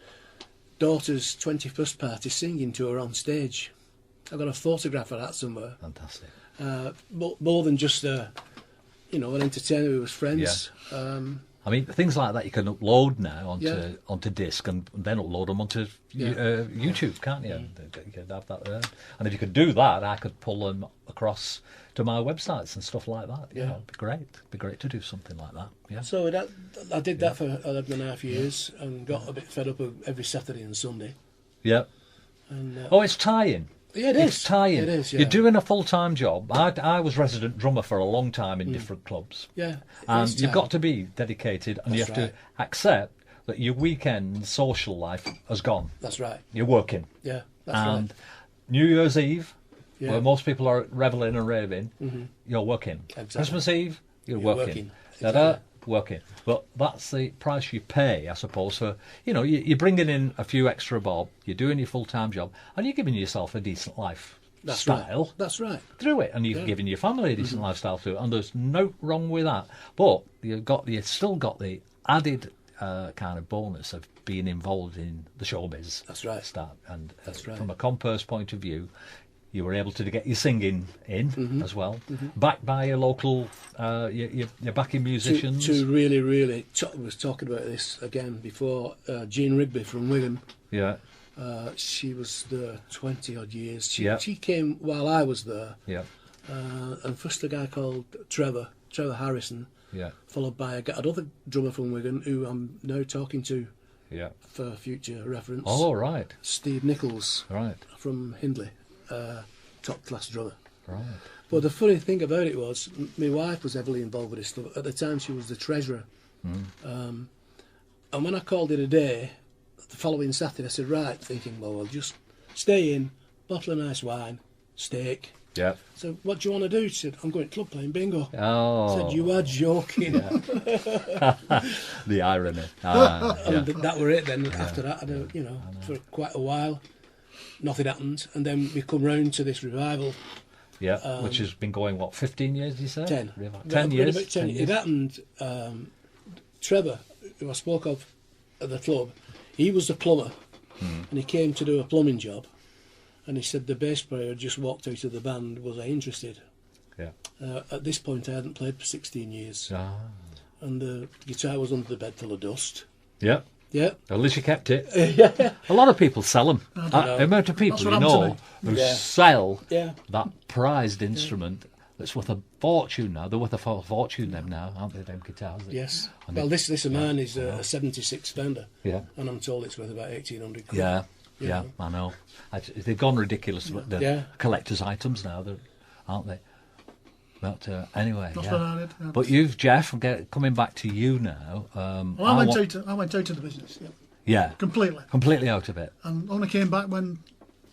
daughter's 21st party singing to her on stage. I've got a photograph of that somewhere. Fantastic. More than just an entertainer who was friends. Yeah. I mean, things like that you can upload now onto disc and then upload them onto YouTube, can't you? You could have that there. And if you could do that, I could pull them across to my websites and stuff like that. Yeah, it'd be great. It'd be great to do something like that. Yeah. So I did that for 11.5 years and got a bit fed up of every Saturday and Sunday. Yeah. And, It's tying. Yeah, it is. It's tying. It is, yeah. You're doing a full-time job. I was resident drummer for a long time in different clubs. Yeah. And it's you've time. got to be dedicated, and you That's have right. to accept that your weekend social life has gone. That's right. You're working. Yeah, that's And right. New Year's Eve, Yeah. where most people are reveling and raving, you're working. Exactly. Christmas Eve, you're working. working. Da-da, working. But that's the price you pay, I suppose, for, you're bringing in a few extra bob, you're doing your full-time job, and you're giving yourself a decent lifestyle. Right. That's right. Through it, and you're giving your family a decent lifestyle through it, and there's no wrong with that. But you've still got the added kind of bonus of being involved in the showbiz. That's right. And That's right. from a compers point of view, you were able to get your singing in as well, backed by your local, your backing musicians. To really, really, was talking about this again before. Jean Rigby from Wigan. Yeah, She was there 20 odd years. Yeah. She came while I was there. yeah, And first a guy called Trevor Harrison, yeah, followed by another drummer from Wigan who I'm now talking to yeah. for future reference. Oh, right, Steve Nichols right, from Hindley, top class drummer. right. But the funny thing about it was, my wife was heavily involved with this stuff. At the time, she was the treasurer. And when I called it a day, the following Saturday, I said, right, thinking, well, I'll just stay in, bottle of nice wine, steak. Yeah. So, what do you want to do? She said, I'm going to club playing bingo. Oh, I said, you are joking. the irony. And that were it then. After that, for quite a while, nothing happened. And then we come round to this revival. Yeah, which has been going, 15 years, you say? 10. 10 years. About 10. It happened, Trevor, who I spoke of at the club, he was the plumber, and he came to do a plumbing job, and he said the bass player had just walked out of the band, was I interested? Yeah. At this point I hadn't played for 16 years, Ah. and the guitar was under the bed full of dust. Yeah. Yeah. At least you kept it. A lot of people sell them. know. The amount of people That's you what happened know to who Yeah. sell Yeah. that prized instrument that's worth a fortune now. They're worth a fortune them now, aren't they, them guitars? Yes. And Well, they- this of mine is a 76 Fender, Yeah. and I'm told it's worth about 1,800 quid. Yeah, You yeah, know. I know. They've gone ridiculous, but they're Yeah. collector's items now, aren't they? But anyway, That's yeah. what I did. Yeah. But you've, Geoff, coming back to you now. Well, I went out of the business, yeah, Yeah, completely, out of it. and only came back when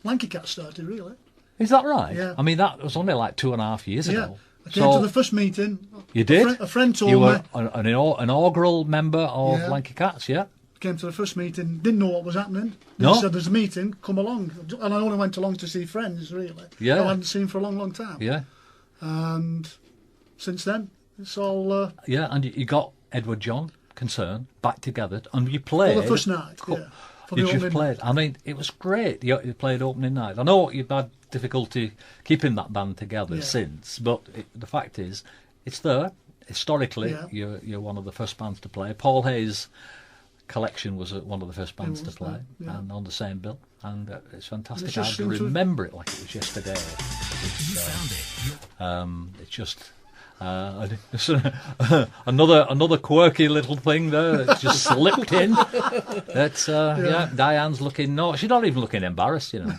Lankykats started, really. Is that right? Yeah. I mean, that was only like 2.5 years Yeah, ago. I came to the first meeting. You did? A friend told you me. were an inaugural member of Yeah. Lankykats, yeah? Came to the first meeting, didn't know what was happening. No? They said there's a meeting, come along. And I only went along to see friends, really. Yeah. I hadn't seen for a long, long time. Yeah. And since then, it's all Yeah, and you got Edward John Concern back together, and you played. for the first night. Yeah, for the You just opening. played. I mean, it was great. You played opening night. I know you've had difficulty keeping that band together Yeah. since, but the fact is, it's there. Historically, Yeah. you're one of the first bands to play. Paul Hayes' Collection was one of the first bands to was, play, yeah. and on the same bill. And it's fantastic. And it just I seemed to- remember it like it was yesterday. You found it. It's just another quirky little thing there that just slipped in. It's Diane's looking she's not even looking embarrassed, you know.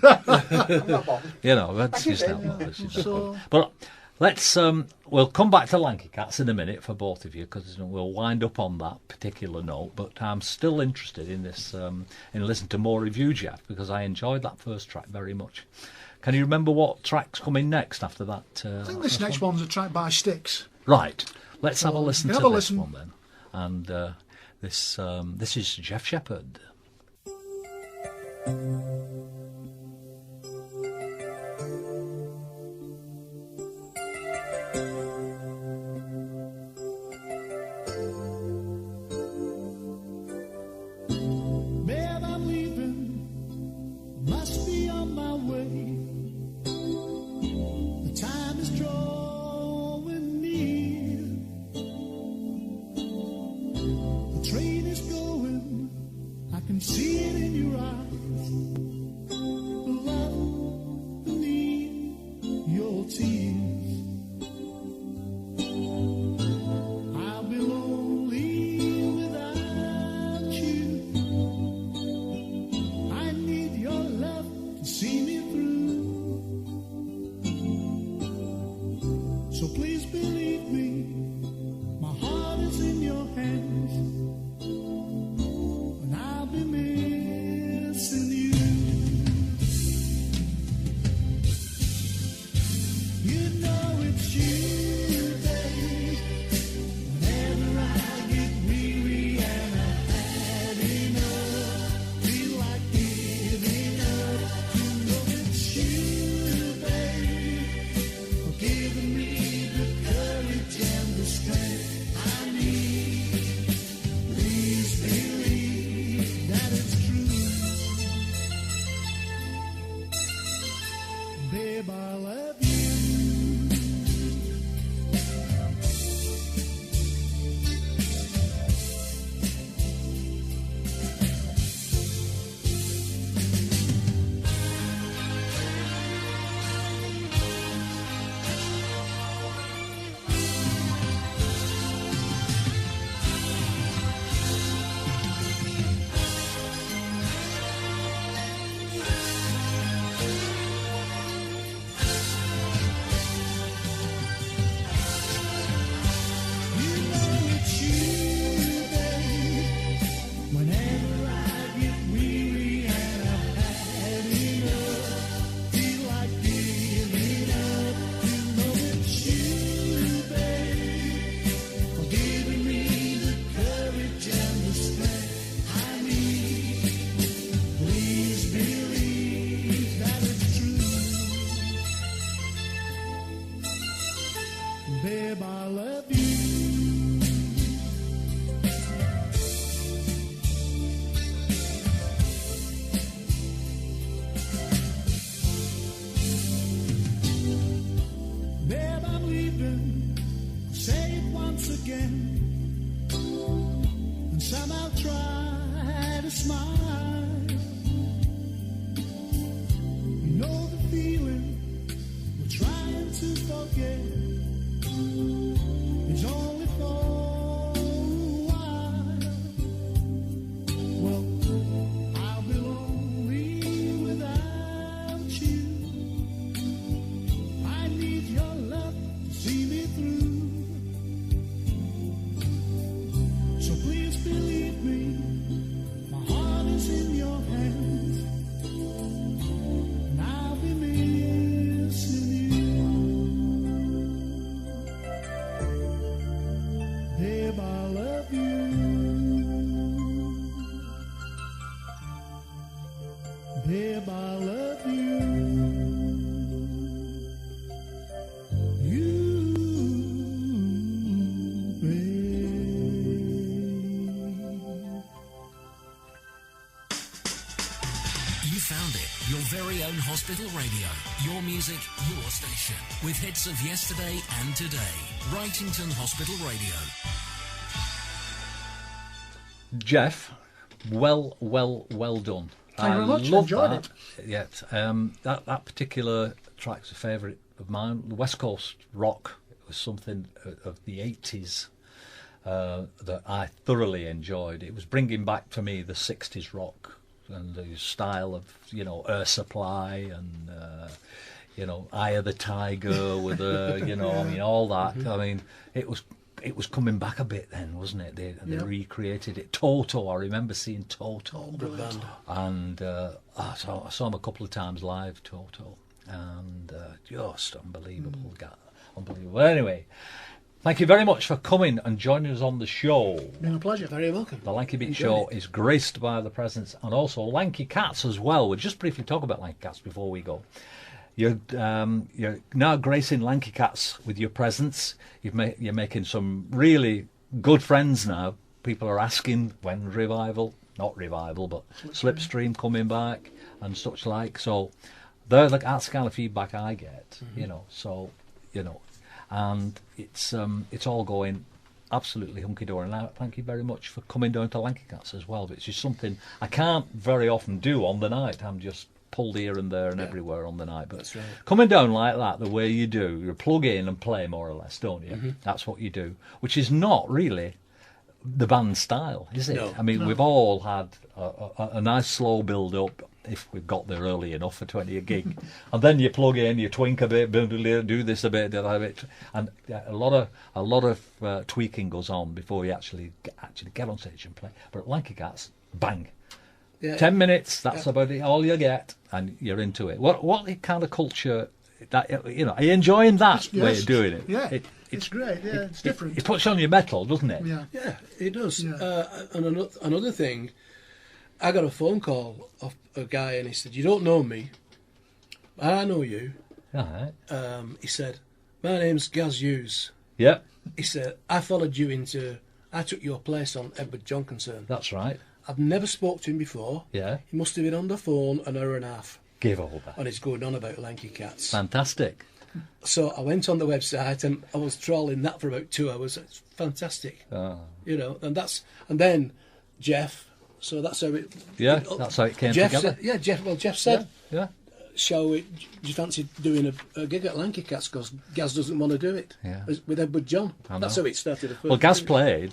That's just not bothered. She's not So- bothered. But let's we'll come back to Lankykats in a minute for both of you, because we'll wind up on that particular note. But I'm still interested in this in listening to more of you, Geoff, because I enjoyed that first track very much. Can you remember what track's coming next after that? I think this next one's a track by Styx. Right. Let's have a listen have to a this listen. one then. And this is Geoff Shepard. Babe, I'm leaving, must be on my way. The time is drawing near. The train is going, I can see it in your eyes. The love beneath your tears. I'll be lonely without you. I need your love to Babe, I love you. Babe, I love you. Babe, I'm leaving. I'll say it once again. And somehow try to smile. You know the feeling we're trying to forget. It's only for a while. Well, I'll be lonely without you. I need your love to see me through. So please believe me, my heart is in your hands, and I'll be missing you. Babe, I love you. Babe, I love you. You, babe. You found it. Your very own hospital radio. Your music, your station. With hits of yesterday and today. Wrightington Hospital Radio. Geoff, well done. Thank you very much. Love Enjoyed that. Yeah, that particular track's a favourite of mine. The West Coast rock was something of the 80s that I thoroughly enjoyed. It was bringing back for me the 60s rock and the style of, Air Supply and, Eye of the Tiger with all that. I mean, it was coming back a bit then, wasn't it? They recreated it. Toto, I remember seeing Toto. And I saw him a couple of times live, Toto. And just unbelievable. Unbelievable. Anyway, thank you very much for coming and joining us on the show. Been a pleasure. Very welcome. The Lanky Beat Show is graced by the presence and also Lankykats as well. We'll just briefly talk about Lankykats before we go. You're now gracing Lankykats with your presence. You're making some really good friends now. People are asking when not revival, but Slipstream coming back and such like. So that's the kind of feedback I get, and it's all going absolutely hunky-dory. And thank you very much for coming down to Lankykats as well. It's just something I can't very often do on the night. I'm just pulled here and there and everywhere on the night, but that's right. Coming down like that, the way you do, you plug in and play more or less, don't you? That's what you do, which is not really the band style, is it? No. I mean, we've all had a nice slow build up if we've got there early enough for 20 a gig, and then you plug in, you twink a bit, do this a bit, do that a bit, and a lot of tweaking goes on before you actually get on stage and play. But at Lankykats, bang. Yeah. 10 minutes, that's about it, all you get, and you're into it. What kind of culture, are you enjoying that way of doing it? Yeah, it's great, it's different. It puts on your metal, doesn't it? Yeah, it does. Yeah. And another thing, I got a phone call of a guy and he said, "You don't know me, but I know you." All right. He said, "My name's Gaz Hughes." Yeah. He said, "I followed you I took your place on Edward John Concern." That's right. I've never spoke to him before. Yeah. He must have been on the phone an hour and a half. Give over. and it's going on about Lankykats. Fantastic. So I went on the website and I was trawling that for about 2 hours. It's fantastic, you know. And then Geoff. So that's how it. Yeah, that's how it came Geoff together. said, Geoff said, Yeah. "Shall we? Do you fancy doing a gig at Lankykats? Because Gaz doesn't want to do it Yeah. with Edward John." I That's know. how it started. Well, Gaz played.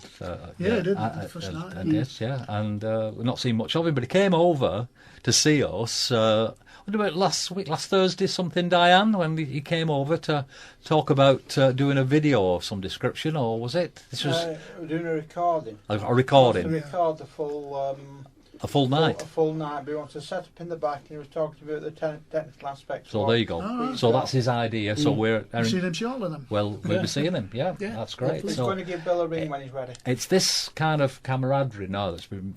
He did, the first night. Yes, yeah. And we've not seen much of him, but he came over to see us. What about last Thursday, something, Diane, when he came over to talk about doing a video of some description, or was it? This was We're doing a recording. a recording, To record the full a full night. A full night. We want to set up in the back, and he was talking about the technical aspects. So of there you go. Oh, So that's his idea. So we're You seen him shortly then? well, we'll be seeing him. Yeah, Yeah, that's great. He's So going to give Bill a ring when he's ready. it's this kind of camaraderie now that's been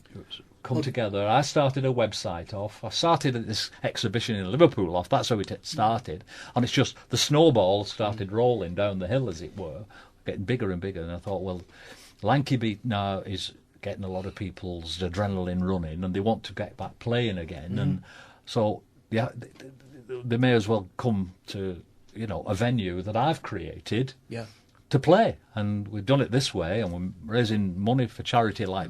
come together. I started a website off. I started at this exhibition in Liverpool off. That's how it started. And it's just the snowball started rolling down the hill, as it were, getting bigger and bigger. And I thought, well, Lanky Beat now is getting a lot of people's adrenaline running, and they want to get back playing again. And so, yeah, they may as well come to, you know, a venue that I've created. Yeah. To play, and we've done it this way, and we're raising money for charity like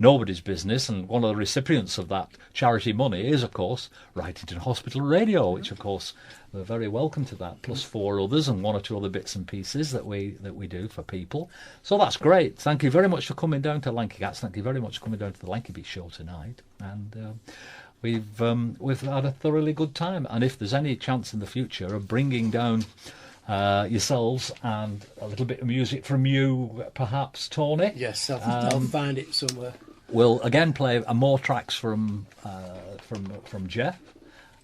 nobody's business, and one of the recipients of that charity money is, of course, Wrightington Hospital Radio, which, of course, we're very welcome to that, plus 4 others and 1 or 2 other bits and pieces that we do for people. So that's great. Thank you very much for coming down to Lankykats. Thank you very much for coming down to the Lanky Beat show tonight, and we've had a thoroughly good time. And if there's any chance in the future of bringing down yourselves and a little bit of music from you, perhaps, Tony. Yes, I'll find it somewhere. We'll again play more tracks from Geoff,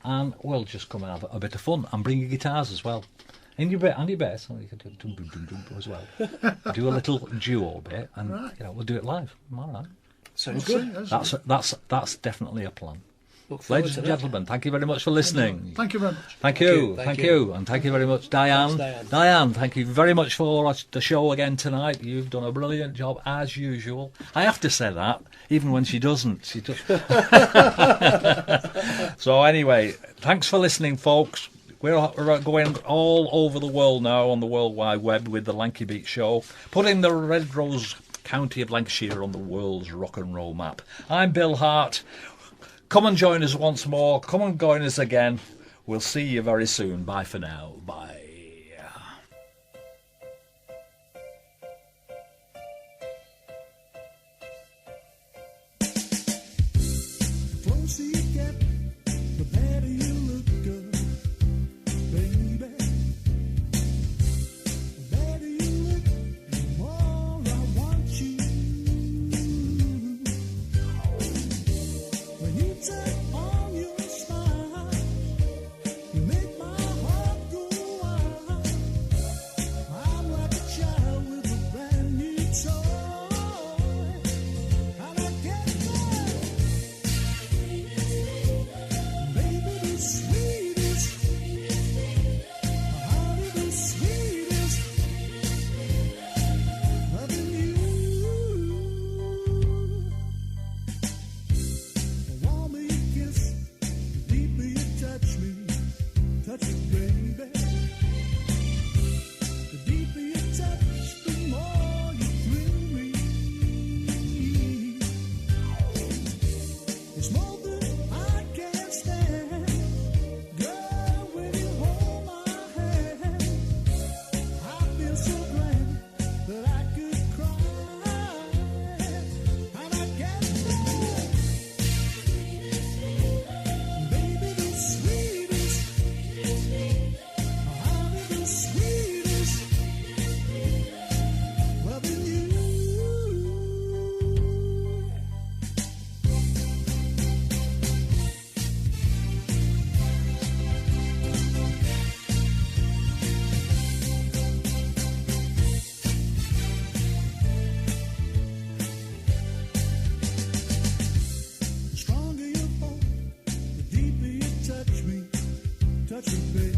and we'll just come and have a bit of fun and bring your guitars as well. And your bass, you can do as well. Do a little duo bit, and we'll do it live. All right. Sounds good. That's definitely a plan. Look forward Ladies to and that. gentlemen, thank you very much for listening. Thank you very much. Thank you, Thank you. and thank you very much, Diane. Thanks, Diane. Diane, thank you very much for the show again tonight. You've done a brilliant job as usual. I have to say that, even when she doesn't. So anyway, thanks for listening, folks. We're going all over the world now on the World Wide Web with the Lanky Beat Show, putting the Red Rose County of Lancashire on the world's rock and roll map. I'm Bill Hart. Come and join us once more. Come and join us again. We'll see you very soon. Bye for now. Bye. Closer you get, the better you look, girl, baby. The better you look, the more I want you. When you turn on your smile, you make my heart go wild. I'm like a child with a brand new toy, and I get mad. Baby, the sweetest, honey, the sweetest, loving you. The warmer you kiss, the deeper you touch me, baby. The deeper you touch, the more you thrill me. It's more than I can stand. Girl, when you hold my hand, I feel so glad that I could cry. And I get mad. Baby, the sweetest, honey, the sweetest, loving you. The stronger you fall, the deeper you touch me, baby.